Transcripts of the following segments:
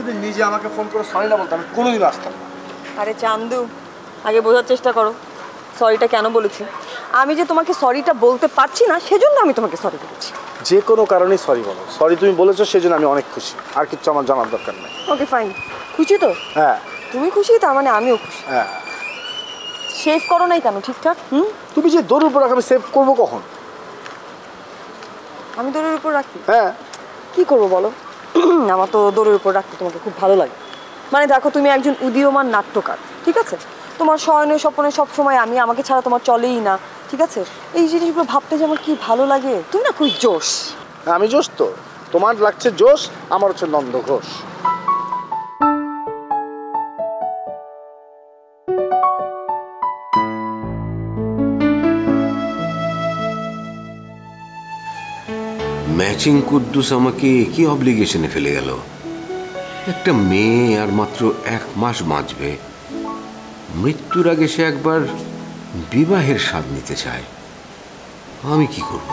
যদি নিজে আমাকে ফোন করে সরি না বলতো আমি কোনোদিন আসতাম না। আরে চান্দু, আগে বোঝার চেষ্টা করো সরিটা কেন বলেছি। আমি যে তোমাকে সরিটা বলতে পারছি না সেজন্য আমি তোমাকে সরি বলেছি। যে কোনো কারণেই সরি বলো। সরি তুমি বলেছো সেজন্য আমি অনেক খুশি, আর কিচ্ছু আমার জানার দরকার নেই। ওকে ফাইন, খুশি তো? হ্যাঁ। তুমি খুশি তার মানে আমিও খুশি। হ্যাঁ। সেভ করো নাই কেন ঠিকঠাক? তুমি যে দৌড়ের উপর রাখো আমি সেভ করবো কখন? আমি দৌড়ের উপর রাখি? হ্যাঁ। কি করবো বলো? আমার তো দৌড়ের উপর রাখতে তোমাকে খুব ভালো লাগে। মানে দেখো, তুমি একজন উদীয়মান নাট্যকার, ঠিক আছে? তোমার শয়নে স্বপ্নে সবসময় আমি, আমাকে ছাড়া তোমার চলেই না, ঠিক আছে? এই জিনিসগুলো ভাবতে যে আমার কি ভালো লাগে। তুমি না খুবই জোশ। আমি জোশ তো, তোমার লাগছে জোশ, আমার হচ্ছে নন্দ ঘোষ। ম্যাচিং কুদ্দুস আমাকে কি অব্লিগেশনে ফেলে গেল। একটা মেয়ে আর মাত্র 1 মাস বাঁচবে, মৃত্যুর আগে সে একবার বিবাহের স্বাদ নিতে চায়। আমি কি করব?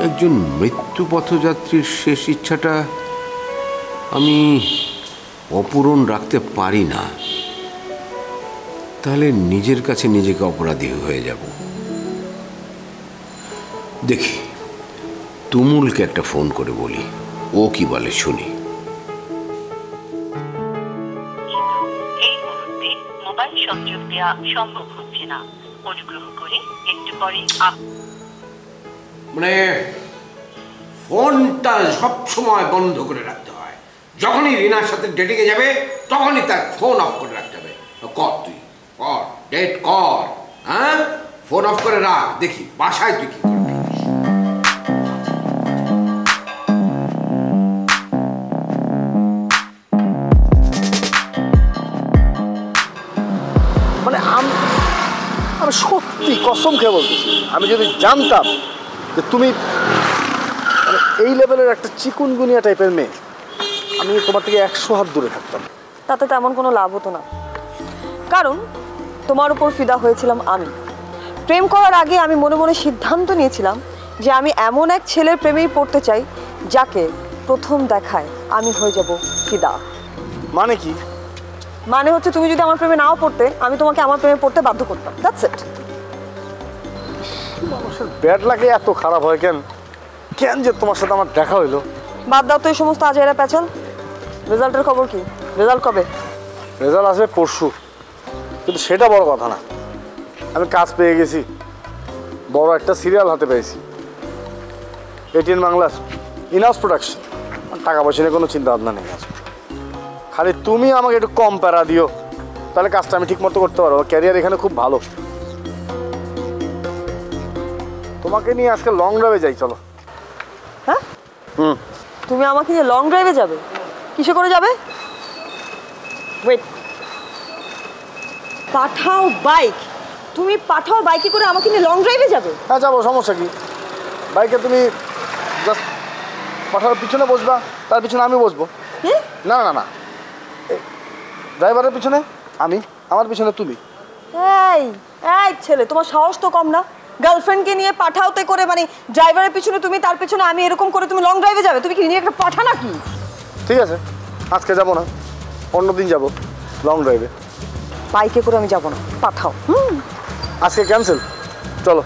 একজন মৃত্যু পথযাত্রীর শেষ ইচ্ছাটা আমি অপূরণ রাখতে পারি না। তাহলে নিজের কাছে নিজেকে অপরাধী হয়ে যাব। দেখি তুমুলকে একটা ফোন করে বলি, ও কি বলে শুনি। এই মুহূর্তে মোবাইল সংযোগ দেওয়া সম্ভব হচ্ছে না, অনুগ্রহ করে একটু পরে মানে ফোনটা সব সময় বন্ধ করে রাখতে হয়। যখনই রিনার সাথে ডেটিংয়ে যাবে তখনই তার ফোন অফ করে রাখতে হবে। কর, তুই কর, ডেট কর। হ্যাঁ, ফোন অফ করে রাখ, দেখি বাসায় তুই কি করবি। মানে আমি সত্যি কসম খেয়ে বলতেছি, আমি যদি জানতাম যে তুমি মানে এই লেভেলের একটা চিকুনগুনিয়া টাইপের মেয়ে, আমি তোমার থেকে 100 হাত দূরে থাকতাম। তাতে তেমন কোনো লাভ হতো না, কারণ তোমার উপর ফিদা হয়েছিলাম আমি। প্রেম করার আগে আমি মনে মনে সিদ্ধান্ত নিয়েছিলাম যে আমি এমন এক ছেলের প্রেমেই পড়তে চাই যাকে প্রথম দেখায় আমি হয়ে যাব ফিদা। মানে কি? মানে হচ্ছে তুমি যদি আমার প্রেমে নাও পড়তে, আমি তোমাকে আমার প্রেমে পড়তে বাধ্য করতাম। That's it. মানুষের ব্যাড লাগে এত খারাপ হয় কেন? কেন যে তোমার সাথে আমার দেখা হইলো? বাদ দাও তো এই সমস্ত আজেরা প্যাচাল। রেজাল্টের খবর কি? রেজাল্ট কবে? রেজাল্ট আসবে পরশু, কিন্তু সেটা বড় কথা না। আমি কাজ পেয়ে গেছি, বড় একটা সিরিয়াল হাতে পেয়েছি, ATN বাংলার ইনহাউস প্রোডাকশন। টাকা পয়সা নিয়ে কোনো চিন্তা ভাবনা নেই। খালি তুমি আমাকে একটু কম প্যারা দিও, তাহলে কাজটা আমি ঠিক মতো করতে পারবো। ক্যারিয়ার এখানে খুব ভালো। তোমাকে নিয়ে আজকে লং ড্রাইভে যাই, চলো। হ্যাঁ, তুমি আমাকে নিয়ে লং ড্রাইভে যাবে? কিসে করে যাবে? ওয়েট, পাঠাও বাইক? তুমি পাঠাও বাইকে করে আমাকে নিয়ে লং ড্রাইভে যাবে? হ্যাঁ যাবো, সমস্যা কি? বাইকে তুমি জাস্ট পাঠার পিছনে বসবা, তার পিছনে আমি বসবো। না না না, ড্রাইভারের পিছনে আমি, আমার পিছনে তুমি। এই এই ছেলে, তোমার সাহস তো কম না? গার্লফ্রেন্ডকে নিয়ে পাঠাওতে করে, মানে ড্রাইভারের পিছনে তুমি, তার পিছনে আমি, এরকম করে তুমি লং ড্রাইভে যাবে? তুমি কি নিয়ে একটা পাঠা নাকি? ঠিক আছে, আজকে যাবো না, অন্যদিন যাবো লং ড্রাইভে। বাইকে করে আমি যাবো না, পাঠাও। আজকে ক্যান্সেল, চলো।